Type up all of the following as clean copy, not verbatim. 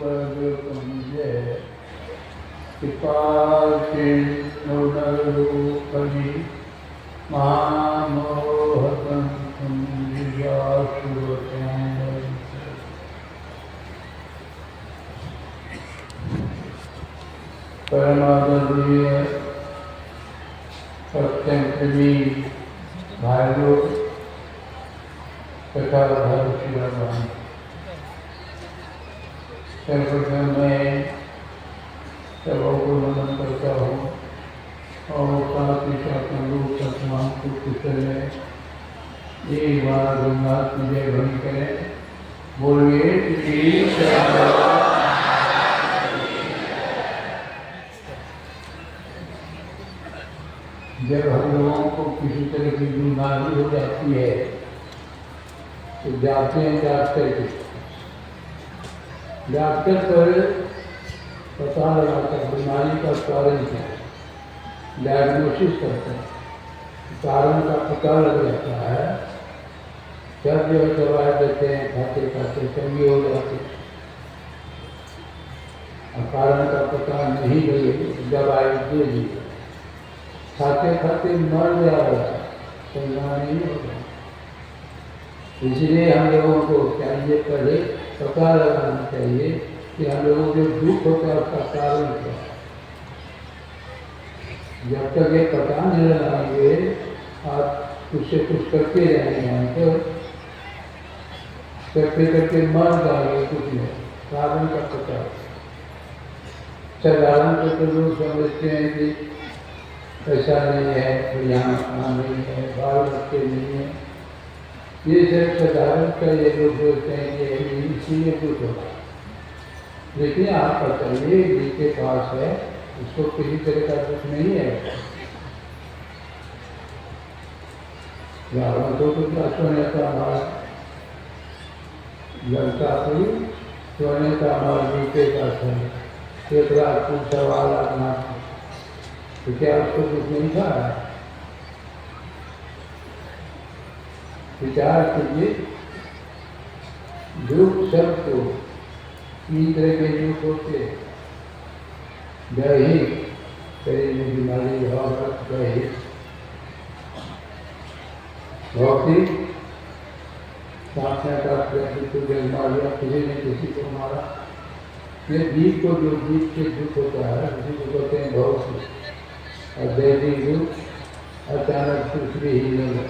पदकंजे कृपाचिन्नरूपणि महामोहतं परमादरणीय सत्यप्रेमी भाइयों तथा धर्मशीलवान, सर्वप्रथम मैं सबों को नमन करता हूँ और साथ ही साथ लोग सत्संग को कुशल है एक बार रघुनाथ की जय ध्वनि करें। बोलिए श्री जब हम लोगों को किसी तरह की बीमारी हो जाती है तो जाते हैं डॉक्टर के, डॉक्टर पर पता लगाता है बीमारी का कारण क्या है, डायग्नोसिस करते हैं, कारण का पता लग जाता है, जब जो दवाई देते हैं खाते खाते चंगी हो जाती है। और कारण का पता नहीं लगे दवाई दे दी, खाते खाते मर जाएगा, चंगा नहीं होगा। इसलिए हम लोगों को चाहिए पहले पता लगाना चाहिए कि हम लोगों को दुख होता है उसका कारण क्या है। जब तक ये पता नहीं लगाएंगे आप उससे कुछ करते रहेंगे हम तो करते करते मर जाएंगे, कुछ नहीं कारण का पता। साधारण तो लोग समझते हैं कि पैसा नहीं है, यहाँ नहीं है, बाल बच्चे नहीं है, ये सब साधारण का ये लोग बोलते हैं कि इसीलिए कुछ होगा। लेकिन आप बताइए जिसके पास है उसको किसी तरह का दुख नहीं है, तो सोने का माल लगता हुई सोने का माल जूते का था, एक रात को सवाल आना तो क्या उसको कुछ नहीं था। विचार कीजिए दुख सबको तीन तरह के दुख होते, दैहिक शरीर में बीमारी दैहिक, भौतिक सांसने का बीमारियाँ किसी ने किसी को मारा, ये जीव को जो जीव के दुख होता है उसी को कहते हैं भौतिक। और दैहिक दुख अचानक दूसरी ही नहीं,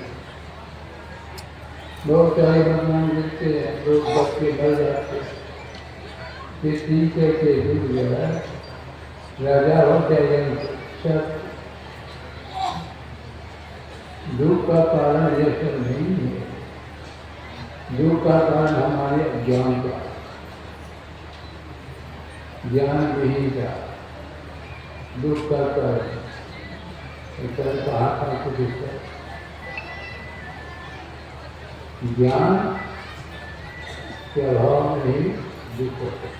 लोग चाहे बदनाम लिखते हैं, लोग बच्चे मर जाते, ये तीन के दुख जो है राजा हो चाहे सब दुख का कारण ये सब नहीं है। दुख का कारण हमारे अज्ञान का, ज्ञान विहीन का दुख का कारण कहा था कुछ ज्ञान के अभाव में ही दुख होता है।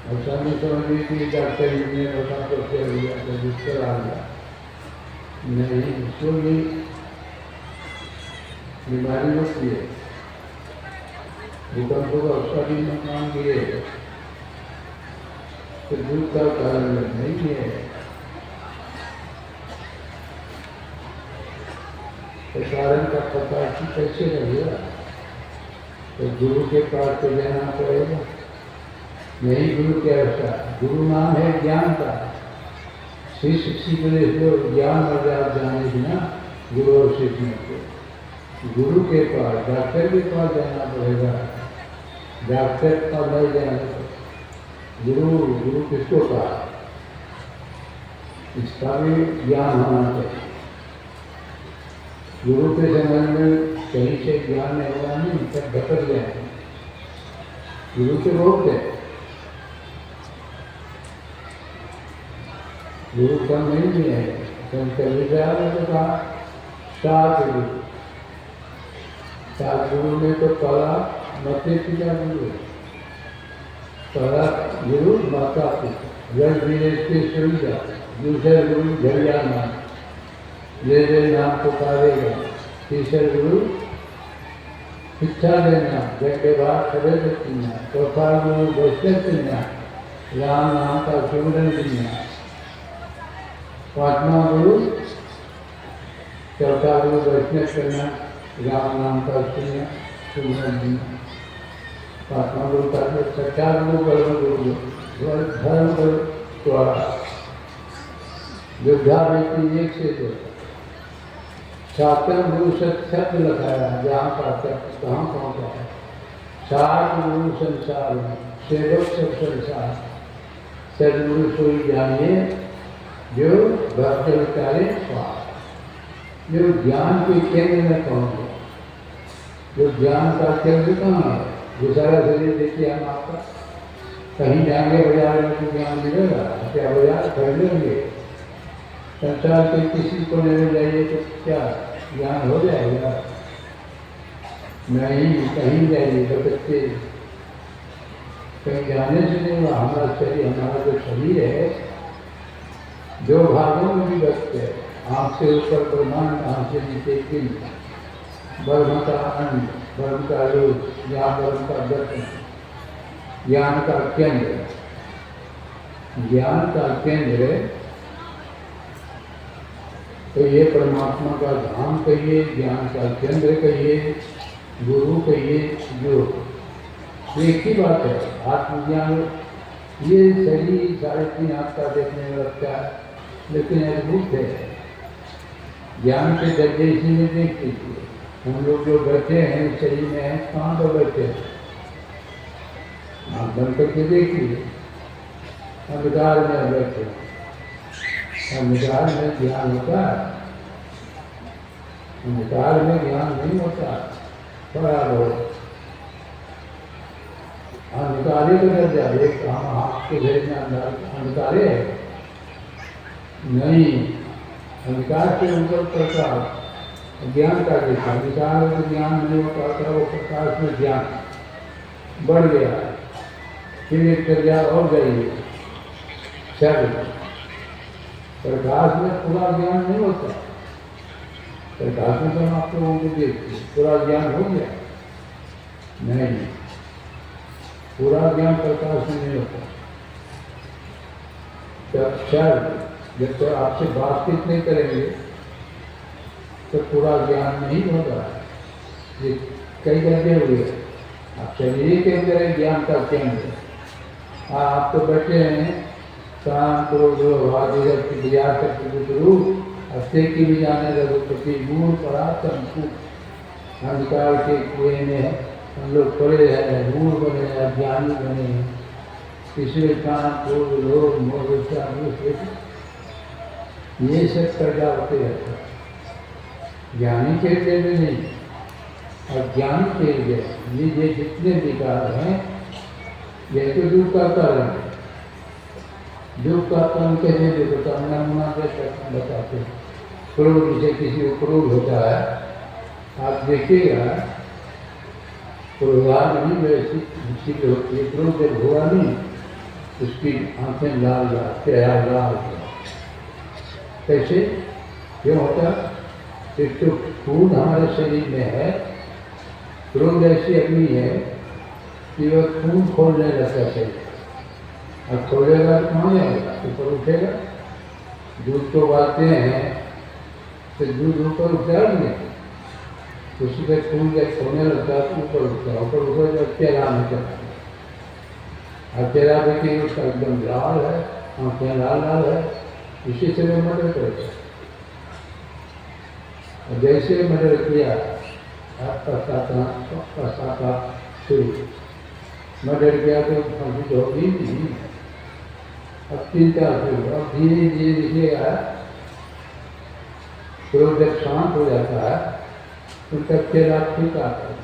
और समझ समझिए कि डॉक्टर ने बता तो क्या हुआ तो दुष्कर आ गया नहीं, उसको भी बीमारी होती है, भूकंप होगा उसका भी नुकसान दिए तो दुख का कारण नहीं है। तो कारण का पता कैसे लगेगा, तो गुरु के पास तो जाना पड़ेगा। यही गुरु के ऐसा, गुरु नाम है ज्ञान का, शिष्य सीख ले तो ज्ञान और आप जाने बिना गुरु और सीखने को, गुरु के पास डॉक्टर के पास जाना पड़ेगा, डॉक्टर का नहीं जाना, गुरु गुरु किसको कहा, इसका भी ज्ञान होना चाहिए। गुरु के समझ में कहीं से ज्ञान नहीं होगा नहीं, सब भटक जाएंगे। गुरु से बहुत है, गुरु कम नहीं है। शंकर विचार ने तो कहा 7 गुरु, 7 गुरु में तो पहला माता पिता गुरु, पहला गुरु माता पिता, जल विदेश के सुविधा, दूसरा गुरु झरिया नाम, ले नाम पुकारेगा, तीसरा गुरु शिक्षा देना, जैसे बात खड़े देना, चौथा गुरु वैष्णव देना, राम नाम का सुमिरन देना, पांचवा गुरु चौथा गुरु वैष्णव करना, राम नाम का सुमिरन देना, पांचवा गुरु का छठा गुरु कर्म गुरु धर्म द्वारा योद्धा व्यक्ति एक से दो सातवें गुरु से शब्द लगाया जहाँ का शब्द कहाँ पहुँचा है। सात गुरु संसार में सेवक सब संसार सदगुरु सोई जानिए जो भक्त विचारे स्वास्थ्य जो ज्ञान के केंद्र में पहुँच गया। जो ज्ञान का केंद्र कहाँ है? जो सारा शरीर देखिए हम आपका कहीं जाएंगे बाजार में तो ज्ञान मिलेगा, क्या बाजार खरीदेंगे संसार के किसी को लेने जाइए तो क्या ज्ञान हो जाएगा? नहीं, कहीं जाइए तो बच्चे कहीं जाने से नहीं हुआ। हमारा शरीर, हमारा जो शरीर है दो भागों में भी बचते हैं, आँख से ऊपर ब्रह्मांड, आँख से नीचे पिंड, ब्रह्म का अंड, ब्रह्म का रूप, यहाँ ब्रह्म का दर्शन, ज्ञान का केंद्र। ज्ञान का केंद्र तो ये परमात्मा का धाम कहिए, ज्ञान का केंद्र कहिए, गुरु कहिए, जो एक ही बात है। आत्मज्ञान ये शरीर 3.5 आँख का देखने में लगता है, लेकिन अद्भुत है। ज्ञान के दर्जे इसीलिए देख लीजिए, हम लोग जो बैठे हैं शरीर में हैं, कहाँ पर बैठे हैं? आप बंद करके देखिए, अंधकार में बैठे, अंधकार में ज्ञान होता है? अंधकार में ज्ञान नहीं होता। बराबर अंधकारे को डर जाए, हम आपके घर में अंधकारे है नहीं, अंधकार के ऊपर प्रकाश ज्ञान का देखा। अंधकार में ज्ञान नहीं होता था, वो प्रकाश में ज्ञान बढ़ गया, फिर एक दर्जा और गई है। प्रकाश में पूरा ज्ञान नहीं होता। प्रकाश में तो आप लोगों को देखते पूरा ज्ञान हो गया नहीं, पूरा ज्ञान प्रकाश में नहीं होता। जब तो आपसे बातचीत नहीं करेंगे तो पूरा ज्ञान नहीं होगा। ये कई घंटे हुए, आप शरीर के अंदर है ज्ञान का केंद्र। आप तो बैठे हैं शाम को जो हफ्ते की भी जाने रघुपति मूल परातम अंधकार के कुएं में हम लोग पड़े हैं, मूल बने हैं, अज्ञानी बने हैं। पिछले काम को लोग मोह ये सब पैदा होते रहते हैं। ज्ञानी के लिए भी नहीं, अज्ञानी के लिए ये जितने विकार हैं ये तो दुख का कारण है। दुख का कारण कैसे देखो तो नमूना बताते हैं। क्रोध से किसी को क्रोध होता है, आप देखिएगा क्रोधान नहीं वैसी होती है। क्रोध जब हुआ नहीं उसकी आंखें लाल लाल, चेहरा लाल। कैसे क्यों होता? एक तो खून हमारे शरीर में है, क्रोध ऐसी अग्नि है कि वह खून खोलने लगता शरीर। अब खोलेगा तो कहाँ जाएगा? ऊपर उठेगा। दूध को उबालते हैं तो दूध ऊपर उठता है, उसी का खून जब खोलने लगता है तो ऊपर उठता है। ऊपर ऊपर जब चेहरा में चलता है, अब चेहरा देखिए उसका एकदम लाल है, आँखें लाल लाल है, इसी से वो मर्डर करता है। और जैसे मर्डर किया आपका साथा शुरू मर्डर किया तो फांसी तो होगी नहीं। अब चिंता शुरू, अब धीरे धीरे दिखेगा क्रोध जब शांत हो जाता है तो तब चेहरा ठीक आता है,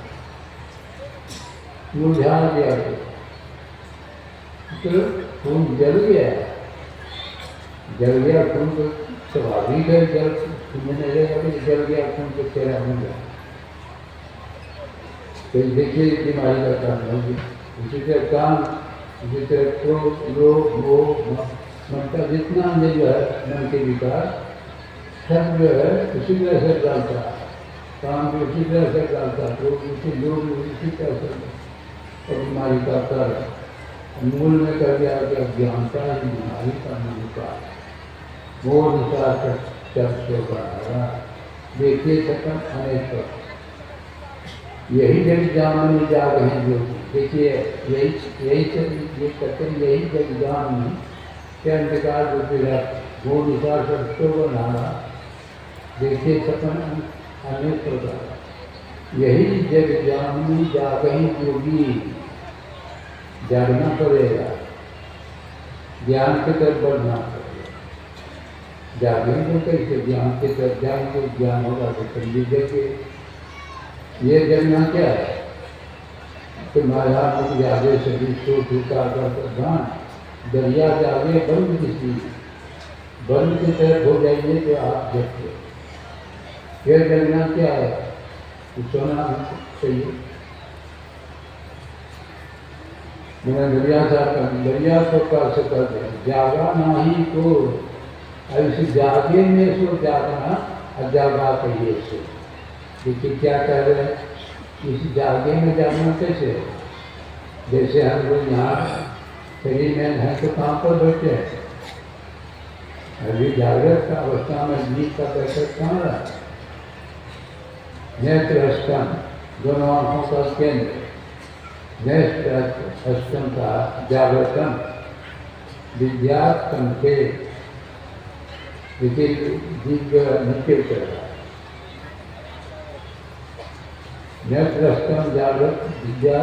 मुरझा गया तो खून जल गया। जल गया खून तो स्वाभाविक है, जल मैंने जल गया खून तो चेहरा हो गया। तो देखिए बीमारी का कारण होगी। इसी तरह काम, इसी तरह क्रोध, लोभ, मोह, मन का जितना अंदर जो है मन के विकार सब जो है उसी तरह से डालता है। काम भी उसी तरह से करता, लोग उसी तरह से और बीमारी का कर मूल में कर दिया कि अज्ञानता ही बीमारी का मूल का वो निशाचर चर्चों का देखिए सकम अनेक यही जग जान जाग हैं जो देखिए यही ये कहते हैं यही जग जान के अंधकार रूपी वो निशार शब्दों को नारा देखिए सकम अनेक प्रकार यही जग जान जाग हैं योगी जागना पड़ेगा ज्ञान की तरफ बढ़ना पड़ेगा जागेंगे कैसे ज्ञान की तरफ जाएंगे ज्ञान होगा तो समझी जगे ये जगना क्या है तो माया मुख जागे सभी सो झूठा कर प्रधान दरिया जागे बंद किसी बंद की तरफ हो जाइए तो आप जगते ये जगना क्या है तो सोना चाहिए मैंने दरिया को कर दे जागा नहीं तो ऐसे जागे में सो जागना अजागा कहिए से देखिए क्या कह रहे हैं इस जागे में जागना कैसे जैसे हम लोग यहाँ शरीर में हैं तो कहाँ पर बैठे हैं अभी जागृत का अवस्था में जीव का बैठक कहाँ रहा नेत्र स्तन दोनों आंखों का केंद्र नेत्र स्तन का जागृतम विद्यात्म के दिव्य नीचे चल रहा नेत्रस्तम जागृत विद्या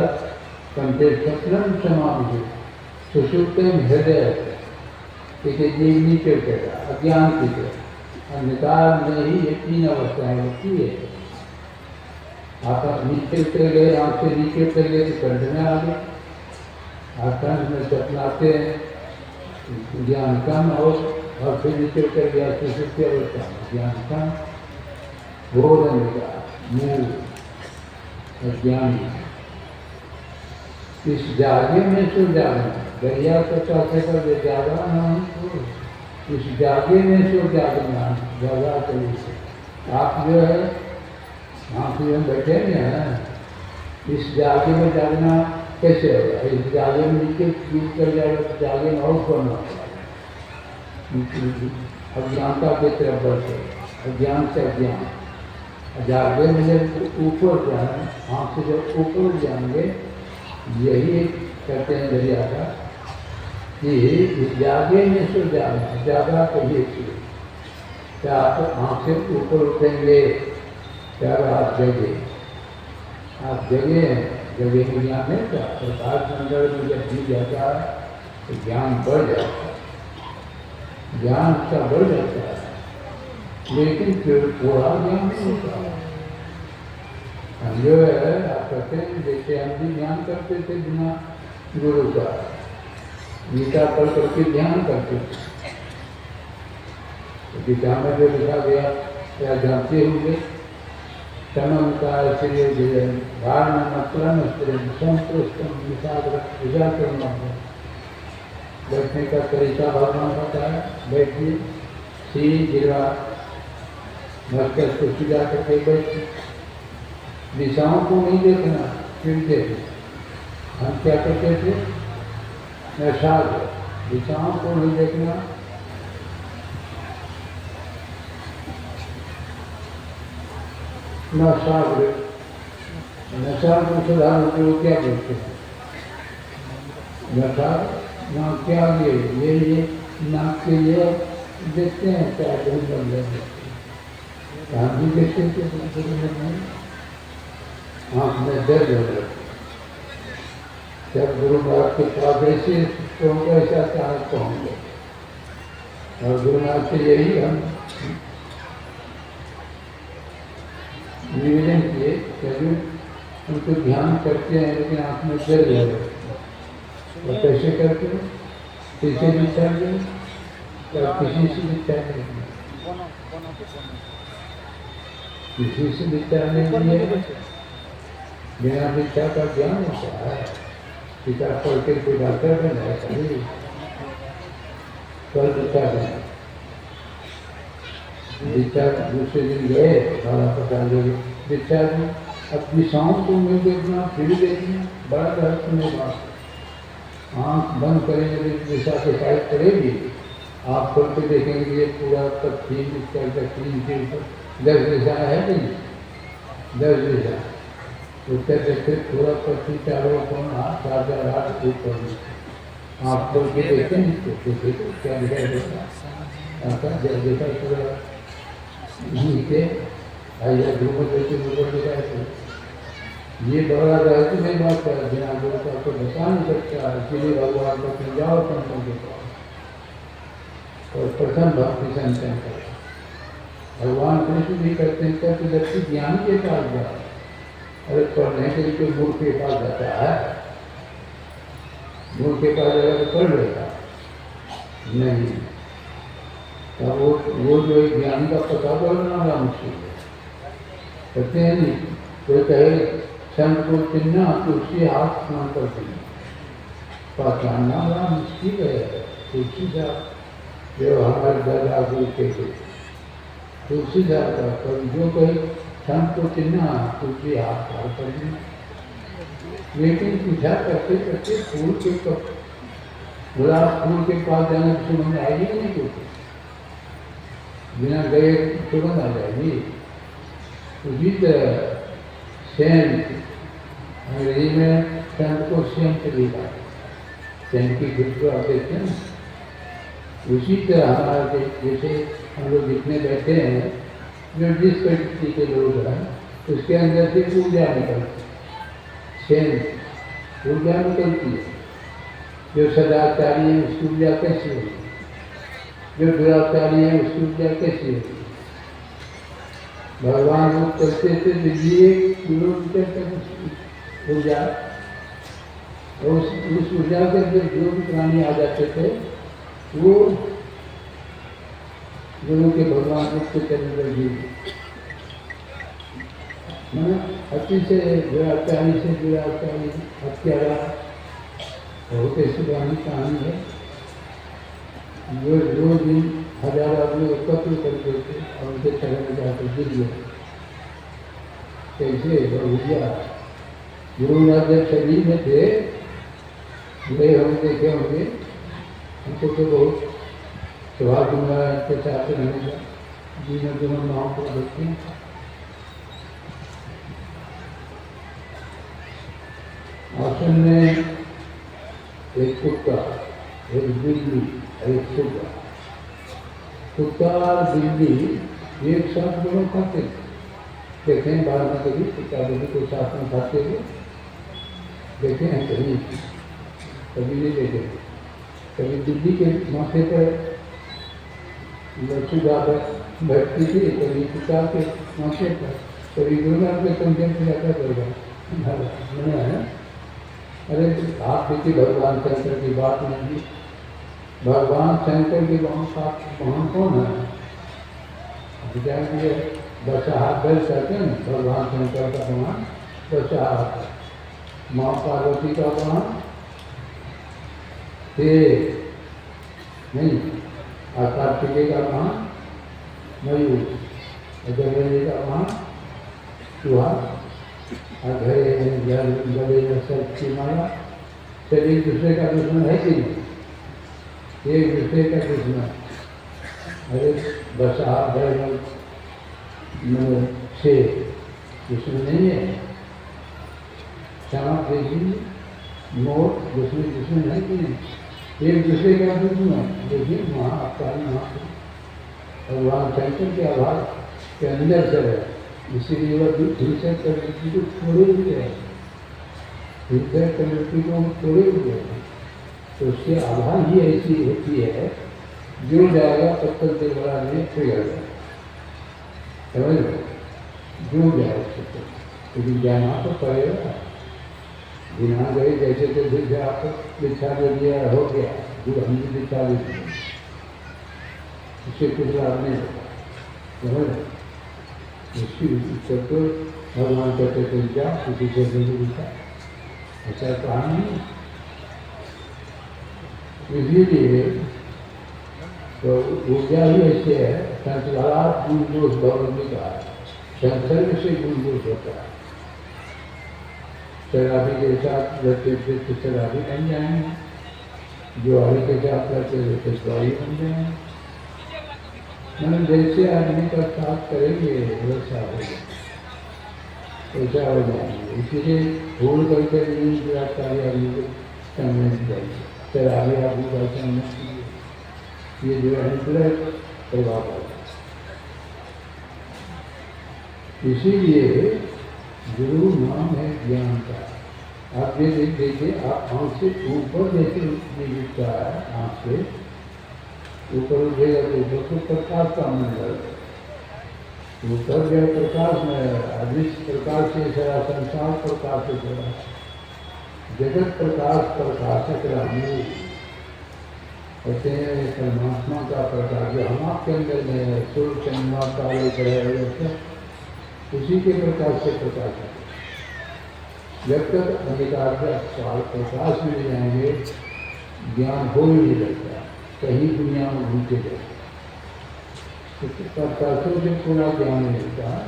कंठे स्वप्नम समाधि सुषुप्तम हृदय जीव नीचे चला अज्ञान की तरह अंधकार में ही ये तीन अवस्थाएं होती है आप नीचे उतर गए आँख से नीचे उतर गए तो कंठ में आ गए आप कंठ में सपनाते हैं ज्ञान कम और फिर नीचे उतर गया सुषुप्त अवस्था ज्ञान कम घोर अंधकार मूल अज्ञानी इस जागे में सो जागना दरिया को चाहते कर जागा नहीं इस जागे में सो जागना जागा करी से आप जो है आँख में बैठे हैं इस जागे में जागना कैसे होगा इस जागे में नीचे चीज कर जाएगा तो जागे में और करना अज्ञानता की तरफ बढ़ते अज्ञान से अज्ञान जागे में जब ऊपर जाए आँख से जब ऊपर जाएंगे यही कहते हैं दरिया का कि जागे में सो जाना जागा कहिए क्या आप आँख से ऊपर उठेंगे क्या आप जगे आप जगे जगे में ज्ञान नहीं था प्रकाश मंडल में जब जी जाता है तो ज्ञान बढ़ जाता है ज्ञान का बढ़ जाता है लेकिन फिर थोड़ा ज्ञान नहीं होता हम जो है आप कहते हैं जैसे हम भी ध्यान करते थे बिना गुरु का गीता पढ़ करके ध्यान करते थे गीता में जो लिखा गया क्या जानते होंगे समम का श्री धारण मतलब संतुष्टम विचार बैठने का तरीका भगवान बताया बैठिए सिर गिरा मस्तिष्क को सीधा करके बैठिए दिशाओं को नहीं देखना फिर देखना हम क्या करते थे नशाद दिशाओं को नहीं देखना नशाद नशाद को सुधार होते वो क्या बोलते हैं नशाद ना क्या ये नाक के लिए देखते हैं क्या बहुत बन जाते हम भी देखते थे आँख में दर्द हो रहा जब गुरु महाराज के पास ऐसे तो ऐसा चाहत पहुँच और गुरु महाराज से यही हम निवेदन किए क्योंकि उनको ध्यान करते हैं लेकिन आँख में दर्द हो रहा और कैसे करते हैं किसी भी चाहिए या किसी से भी चाहिए किसी से भी चाहिए बिना शिक्षा का ज्ञान होता है पिता पढ़ के कोई डॉक्टर बन जाता है कल दिखा दें दिखा दूसरे दिन गए बाबा पता लगे दीक्षा दी। अब दिशाओं को मिल के अपना फिर देखना बड़ा रहस्यमय बात है। आँख बंद करेंगे दिशा के साइड पड़ेगी, आप खोल के देखेंगे ये पूरा पश्चिम उत्तर दक्षिण के ऊपर 10 दिशा है नहीं, 10 दिशा उत्तर दक्षिण पूरा पश्चिम चारों कोण 8 ऊपर आप खोल के देखते हैं तो देखो क्या दिखाई देता है। जब देखा पूरा नीचे आइए ध्रुव देते ऊपर दिखाई देता। ये बड़ा रहस्यमय बात है, बिना गुरु का तो बता नहीं सकता। इसीलिए भगवान को समझाओ संतों के पास। और प्रथम भक्ति संतन का भगवान कृष्ण भी करते हैं तो व्यक्ति ज्ञान के पास जाए। अरे पढ़ने के लिए मूर्ख के पास जाता है, मूर्ख के पास जाएगा तो पढ़ लेगा नहीं। तब वो जो एक ज्ञान का पता बोलना बड़ा मुश्किल है, कहते हैं नहीं। कोई कहे संत को चिन्हना तो उसके हाथ स्नान करते हैं, पहचानना बड़ा मुश्किल है। तुलसी साहब जो हमारे दादा गुरु के थे, तुलसी साहब का कभी जो कहे संत को चिन्हना तुलसी हाथ पार कर देना। लेकिन पूछा करते करते फूल के गुलाब फूल के पास जाने की सुगंध आएगी नहीं, क्योंकि बिना गए सुगंध आ जाएगी। उसी तरह सेंट अंग्रेजी में संत को सेंट लिखा, सेंट की खुशबू आप देखते हैं। उसी तरह हमारा जैसे हम लोग जितने बैठे हैं, जो जिस प्रकृति के लोग हैं उसके अंदर से ऊर्जा निकलती है, सेंट ऊर्जा निकलती है। जो सदाचारी है उसकी ऊर्जा कैसी होगी, जो दुराचारी है उसकी ऊर्जा कैसी होगी। भगवान लोग करते थे दिल्ली 1 किलोमीटर तक ऊर्जा, और उस ऊर्जा के अंदर जो भी प्राणी आ जाते थे वो गुरु के भगवान रूप के चरण जी मैंने अति से दुराचारी से दुराचारी हत्यारा बहुत ऐसी पुरानी कहानी है। जो दिन 1000 आदमी एकत्र करते थे और उनके चरण में जाकर गिर गए। कैसे भैया गुरु महाराज जब शरीर में थे, गए हम देखे होंगे, उनको तो बहुत स्वभाव नारायण के साथ रहने का जीवन जीवन माओ को देखते हैं। आश्रम में एक कुत्ता, एक बिल्ली, एक सुगा। कुत्ता और बिल्ली एक साथ दोनों खाते थे। देखें बाहर में कभी कुत्ता बिल्ली को साथ में खाते थे, देखे हैं कभी? कभी नहीं देखे। कभी बिल्ली के माथे पर सुगा बैठती थी, कभी कुत्ता के माथे पर, कभी दुर्गा के संख्या से जाता करेगा है। अरे आप देखिए भगवान शंकर की बात नहीं, भगवान शंकर के महान कौन है? दशहा दल कहते हैं भगवान शंकर का भगवान दशहा। माँ पार्वती का भगवान नहीं, कार्तिकेय का महान मयूर, गणेश का महान चूहा, गले में सर्प की माला। फिर एक दूसरे का दुश्मन है कि नहीं? एक दूसरे का दुश्मन। अरे बसा बैल से दुश्मन नहीं है। सांप देखिए, मोर दुश्मन है कि नहीं? एक दूसरे का दुश्मन। देखिए वहाँ आपका भगवान शंकर के आभार के अंदर से है, इसीलिए वह हिंसा प्रवृत्ति को छोड़े हुए है, हिंसा प्रवृत्ति को छोड़े हुए है। तो उसकी आभा ही ऐसी होती है, जो जाएगा पत्थर के बड़ा में पिघल जाए, समझ लो, जो जाए उसको, लेकिन जाना तो पड़ेगा। बिना गए जैसे तो दीक्षा दे दिया हो गया, जो हमने दीक्षा दे दी उससे कुछ लाभ नहीं होगा, समझ लो। उसकी तो भगवान कहते थे क्या किसी से नहीं दिखा, ऐसा कहा नहीं। इसीलिए तो ऊर्जा ही ऐसे है, संस्कारात दोष भवन में कहा संसर्ग से गुणभूत होता है। शराबी के साथ रहते थे तो शराबी बन जाएंगे, ज्वारी के साथ रहते थे तो ज्वारी बन जाएंगे। मतलब जैसे आदमी का साथ करेंगे वैसा होगा, ऐसा हो जाएंगे। इसीलिए भूल करके नहीं गिरफ्तारी आदमी को करने चाहिए, शराबी आदमी का करने चाहिए। ये जो है प्रभाव है। इसीलिए गुरु नाम है ज्ञान का। आप ये देख देखिए, आप आँख से ऊपर जैसे दिखता है, आँख से ऊपर उठेगा तो ऊपर को प्रकाश का मंडल, ऊपर जो प्रकाश में अदृश्य प्रकाश से सारा संसार प्रकाशित हो रहा है। जगत प्रकाश प्रकाशक रामू कहते हैं, परमात्मा का प्रकाश जो हम आपके अंदर में है, सूर्य चंद्रमा तारे ग्रह उसी के प्रकाश से प्रकाश है। जब तक अंधकार प्रकाश में जाएंगे ज्ञान हो ही नहीं सकता, कहीं दुनिया में घूमते जाए। प्रकाशों से पूरा ज्ञान मिलता है।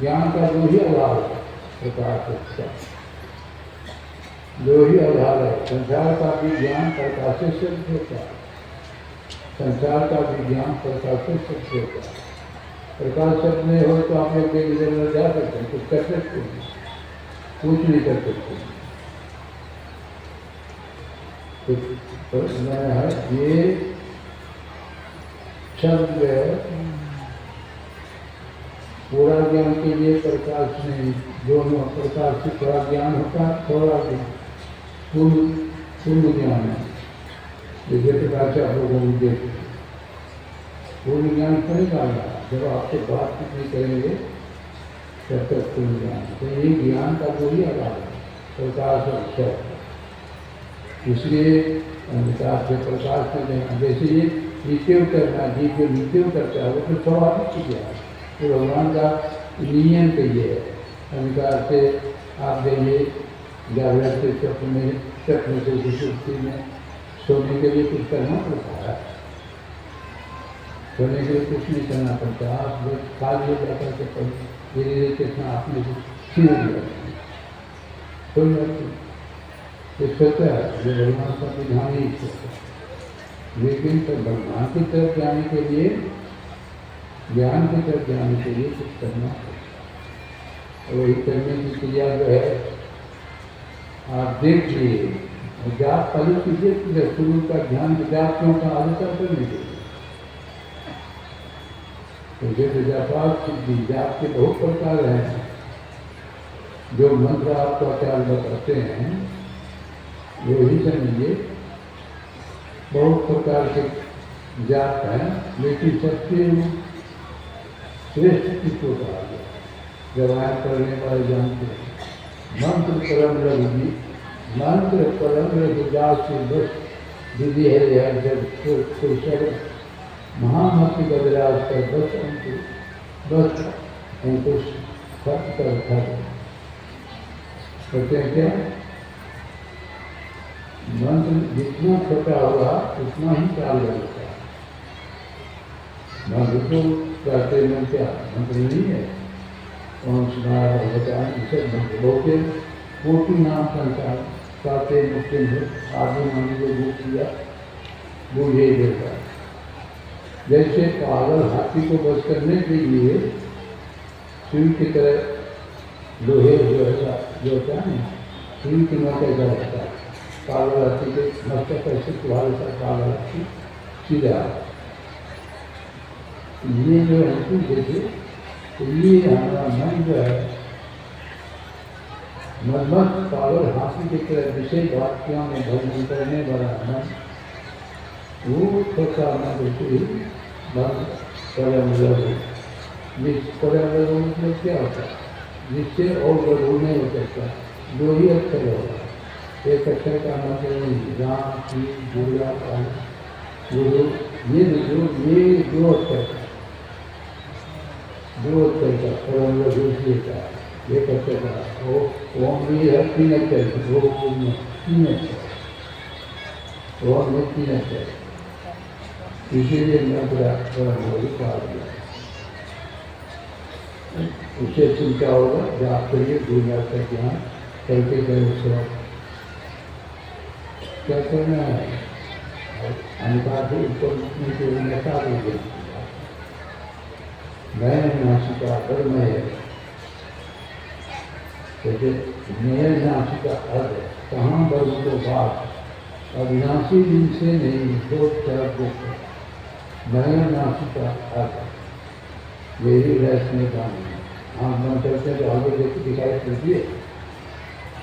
ज्ञान का जो ही आधार है प्रकाश का, जो ही आधार है। संसार का भी ज्ञान प्रकाश से सिद्ध होता है, संसार का भी ज्ञान प्रकाश से सिद्ध होता है। प्रकाश शब्द में हो तो आप लोग इधर जा सकते हैं, कुछ कर सकते हैं, कुछ नहीं कर सकते। तो ये शब्द पूरा ज्ञान के लिए प्रकाश में दोनों प्रकाश से थोड़ा ज्ञान होता है, थोड़ा पूर्ण ज्ञान है। जैसे प्रकाश आप लोगों को देखते पूर्ण ज्ञान नहीं पाएगा, जब आपसे बात नहीं करेंगे तब तक पूर्ण ज्ञान। तो ये ज्ञान का कोई आधार है, प्रकाश और शब्द। इसलिए अंधकार से प्रकाश में देना, जैसे ये नीचे उतरना, जीव जो नीचे उतरता है वो तो स्वाभाविक चीज है, तो भगवान का नियम के लिए है। अंधकार से आप देखिए जागृत से स्वप्न से सुषुप्ति में सोने के लिए कुछ करना पड़ता है, सोने के लिए कुछ नहीं करना पड़ता। आप बस खा लिए जाकर के धीरे धीरे कितना आपने छीन लिया कोई सोता है, ये भगवान का विधान ही सोता है। लेकिन तो भगवान की तरफ जाने के लिए, ज्ञान की तरफ जाने के लिए कुछ करना पड़ता है। वही करने की क्रिया जो है आप देख लिए। जाप पहले कीजिए, शुरू का ध्यान जाप क्यों का आलोचना करने के लिए। तो जैसे जापात सिद्धि, जाप के बहुत प्रकार हैं। जो मंत्र आपको आचार्य बताते हैं वो ही समझिए, बहुत प्रकार के जाप हैं, लेकिन सबसे श्रेष्ठ किसको कहा गया, जवान करने वाले जानते हैं। मंत्र परम रघुजी, मंत्र परम रघुदास की बस विधि है जब महामति बदराज कर बस अंकुश खत्म कर कहते हैं क्या, मंत्र जितना छोटा होगा उतना ही काल लगता है। मंत्र तो कहते हैं क्या मंत्र नहीं है, कौन सुना बताएं सब मंत्र बहुत कोटि नाम संसार कहते मुख्य आदि मानी को भूख किया बूझे देता। जैसे पागल हाथी को बस करने के लिए सुई की तरह लोहे जो होता है ना, सुई की नोटे का होता है, पागल हाथी के मस्तक कैसे तुम्हारे साथ पागल हाथी सीधा। ये जो है देखिए, तो ये हमारा मन जो है मदमस्त पागल हाथी की तरह विषय वाक्यों में भ्रमण करने वाला मन, वो छोटा मन बिल्कुल बंद परम लघु। जिस परम लघु मतलब क्या होता है, जिससे और लघु नहीं हो सकता, दो ही अक्षर होगा। एक अक्षर का मतलब राम की दुर्गा का गुरु, ये दो अक्षर का, दो अक्षर का परम लघु का एक अक्षर का। वो ओम भी है तीन अक्षर, दो तीन अक्षर, ओम में तीन अक्षर, इसीलिए मंत्र कहा गया। उससे चिंता होगा, जाप करिए, दुनिया का ज्ञान करके करो सब क्या करना है। अनुपात के ऊपर उठने के लिए नशा हो गया, नयन नासिका कर्मय है, जैसे नयन नासिका अर्थ कहाँ बरसों बाद अविनाशी दिन से नहीं हो तरफ नयन नासिका अर्थ यही रहस्य का नहीं। आँख बंद करते हैं तो आगे देख दिखाई पड़ती है,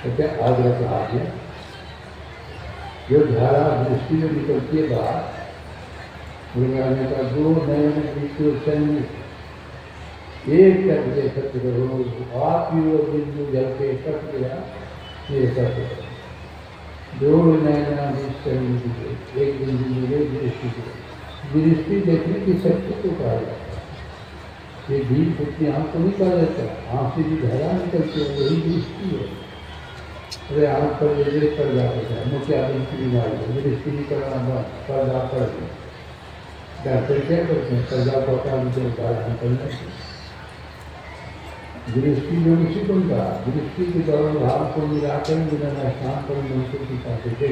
कहते हैं आग्रह का आगे जो धारा दृष्टि में निकलती है बाहर, गुरुगाने का दो नयन बिल्कुल सैन्य एक तक दे सत्य करो, आप ही वो बिंदु जल के कट गया ये सत्य दो नयना सैन्य एक बिंदु मिले दृष्टि को, दृष्टि देखने की सत्य को कहा जाता है। ये भीड़ कुछ आँख को नहीं कहा जाता, आँख से भी धारा निकलती है, वही दृष्टि है। अरे आँख पर जैसे पर्दा होता है, मुख्य आदमी की बीमारी है, दृष्टि नहीं करना, पर्दा पड़ गया, डॉक्टर क्या करते हैं, पर्दा पड़ता उनके बाहर निकलने दृष्टि जो उसी को कहा, दृष्टि के दौरान भाव को मिलाकर मिलाना स्थान पर मनुष्य की साथ देखे,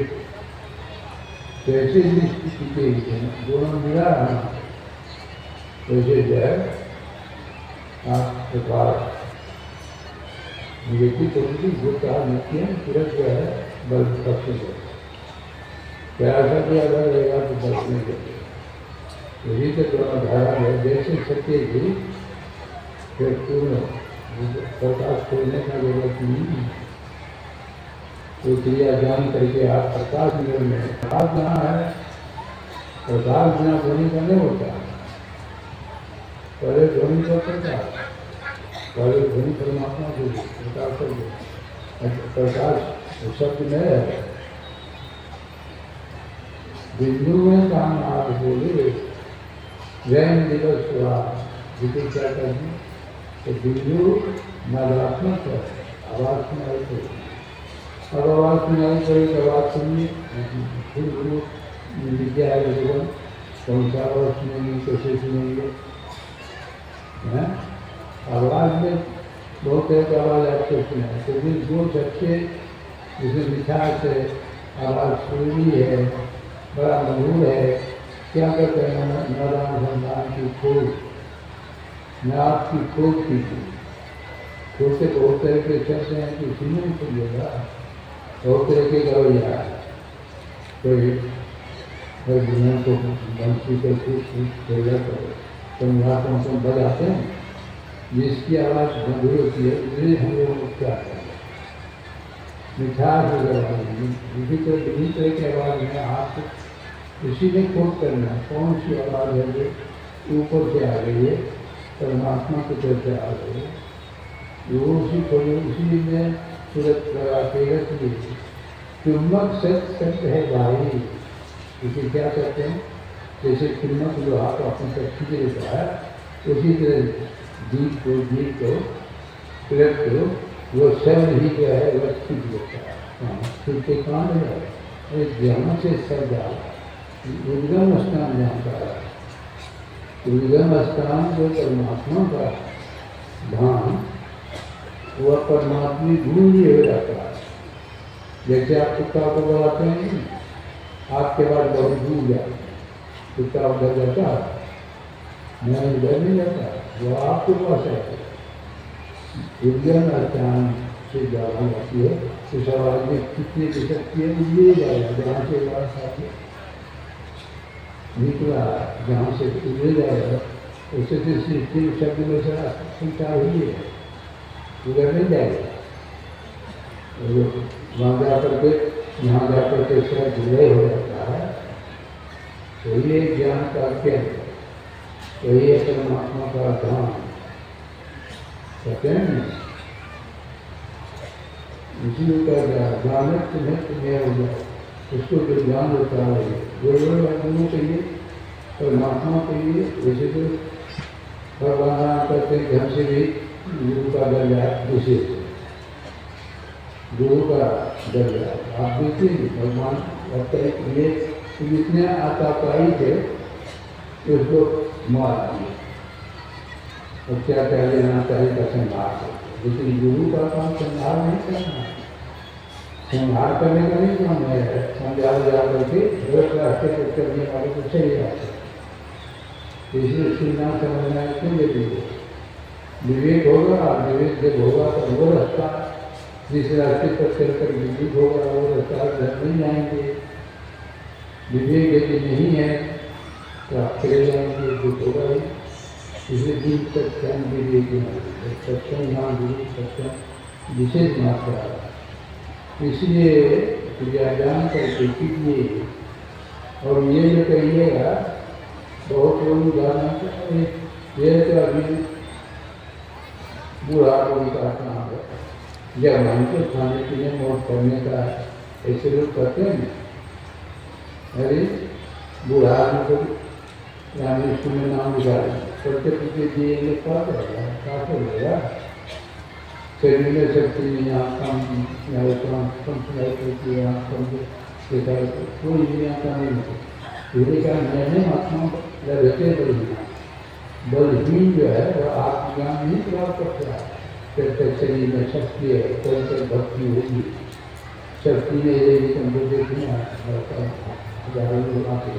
तो ऐसे दृष्टि के दोनों मिला रहना, वैसे जो है आप प्रकार निगेटिव पॉजिटिव जो कहा नीति है, तुरंत जो है बल सबसे जो प्यासा भी अगर रहेगा तो बचने के लिए यही तो दोनों धारा है। जैसे सकेगी फिर पूर्ण प्रकाश खोलने का जरूरत नहीं, तो क्रिया जान करके आप प्रकाश निगम में प्रकाश जहाँ है, प्रकाश बिना ध्वनि का नहीं होता, पहले ध्वनि का प्रकाश, पहले ध्वनि परमात्मा को प्रकाश कर दो, प्रकाश शब्द में है बिंदु में काम आप बोले वैन दिवस हुआ जिसे क्या करना, तो बिंदु नकारात्मक है, आवाज सुनाई पड़ी, अब आवाज सुनाई पड़ी तो आवाज सुनिए, फिर गुरु विद्या है जीवन कौन सा आवाज सुनेंगे, कैसे सुनेंगे, आवाज में बहुत तरह की आवाज आपको सुनाए, तो भी जो सच्चे जिसमें मिठास है, आवाज सुरीली है, बड़ा मधुर है, क्या करते हैं नारायण भगवान की खोज, मैं आपकी खोज की थी, खोज से बहुत तरह के शब्द हैं कि सुनने नहीं खोजेगा, बहुत तरह के गवैया कोई हर दुनिया को बंसी करके खोजा करो, तो महात्मा को बजाते हैं, जिसकी आवाज़ मधुर होती है इसलिए हम लोग क्या करें, मिठास हो जाएगी, इसी तरह की आवाज़ में आप इसी में खोज करना है, कौन सी आवाज़ है जो ऊपर से आ रही है, परमात्मा की तरफ से आ रही है, वो उसी खोज उसी में सूरत लगा के रख लीजिए। चुम्बक सत्य है भाई, इसे क्या कहते हैं, जैसे चुम्बक जो हाथ अपने तक खींच लेता है, उसी तरह दीप को तिलक को वो शब्द ही जो है वह खींच लेता है, हाँ फिर के कहाँ ले जाए, जहाँ से सब जा उद्गम स्थान जहाँ का है, उद्गम स्थान जो परमात्मा का धाम, वह परमात्मा गुण ही हो जाता है। जैसे आप कुत्ता को बुलाते हैं, आपके बाद बहुत दूर जाए, कुत्ता उधर जाता है, मैं उधर नहीं जाता, वो आपके पास है, उद्गम स्थान से ज़्यादा होती है, तो सवाल में कितनी की शक्ति है, ले जाएगा जहाँ से बात आती निकला, जहाँ से ले जाएगा उससे सृष्टि शब्द में से संख्या हुई है, उधर नहीं जाएगा, वहाँ जा करके यहाँ जा करके सब विलय हो जाता है, तो ये ज्ञान का केंद्र, तो ये परमात्मा का धाम कहते हैं, इसी का ज्ञान तुम्हें तुम्हें हो जाए, उसको जो ज्ञान होता है वो गुरु के लिए, परमात्मा के लिए, वैसे तो भगवान कहते हैं कि हमसे भी गुरु का दर्जा विशेष है, गुरु का दर्जा आप देखिए भगवान कहते ये जितने आतापाई थे उसको मार दिए, और क्या क्या लेना चाहिए का संहार करते। लेकिन गुरु का काम संहार नहीं करना, संहार करने का नहीं काम है। समझा जा करके गलत रास्ते पर चलने वाले को सही रास्ते, इसलिए सीना समझना है क्यों लेते हो। विवेक होगा, विवेक जब होगा तो वो रास्ता जिस रास्ते पर चलकर विवेक होगा वो रास्ता घर नहीं जाएंगे। विवेक यदि नहीं है तो आप चले जाएंगे, कुछ होगा ही। इसलिए दिन सत्संग विवेक सत्संग नाम विवेक सत्संग विशेष मात्रा है। इसलिए व्यायाम करके कीजिए। और ये जो कहिएगा बहुत लोग जाना चाहिए, ये तो अभी बूढ़ा लोगों का काम है। जब मन को खाने पीने मौत करने का ऐसे लोग करते हैं। अरे बूढ़ा आदमी को यानी स्कूल में नाम निकाले पढ़ते पढ़ते दिए लोग क्या करेगा। शरीर में शक्ति नहीं, आँख कम सुनाई पड़ती है, आँख कम देखा कोई भी आता नहीं होता। धीरे का मैंने आत्मा रहते बढ़िया बलहीन जो है वह आत्मज्ञान नहीं प्राप्त करता है। जब तक शरीर में शक्ति है तब तक भक्ति होगी। शक्ति नहीं रहेगी तो देखना हजारों लोग आते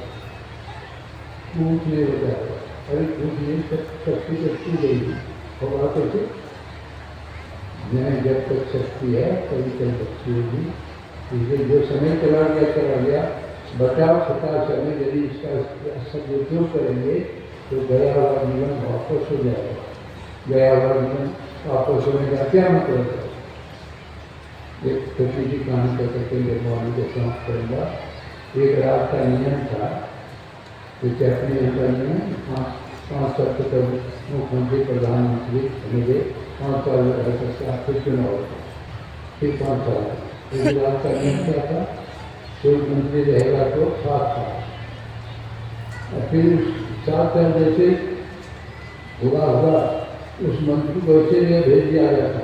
टूट नहीं हो जाएगा। अरे टूट नहीं, शक्ति शक्ति रहेगी होगा कैसे। मैं जब तक शक्ति है तभी तक भक्ति होगी। इसलिए जो समय चला गया बचाव छठा समय यदि इसका सदुपयोग करेंगे तो गया हुआ जीवन वापस हो जाएगा। गया हुआ जीवन वापस होने का क्या मतलब है। एक छोटी सी कहानी का करके भगवान को समाप्त करूँगा। एक रात का नियम था कि अपने अंदर में 5 साल तक मुख्यमंत्री प्रधानमंत्री मिले, 5 साल रह सकते आपको चुनाव होता, फिर 5 साल। एक रात का नियम क्या था, कोई मंत्री रहेगा तो 7 साल, और फिर 7 साल जैसे हुआ उस मंत्री को ऐसे लिए भेज दिया जाता।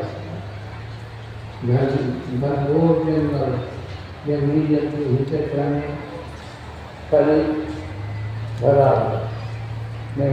घनघोर जंगल जंगली जंतु हिंसक प्राणी कल भरा मैं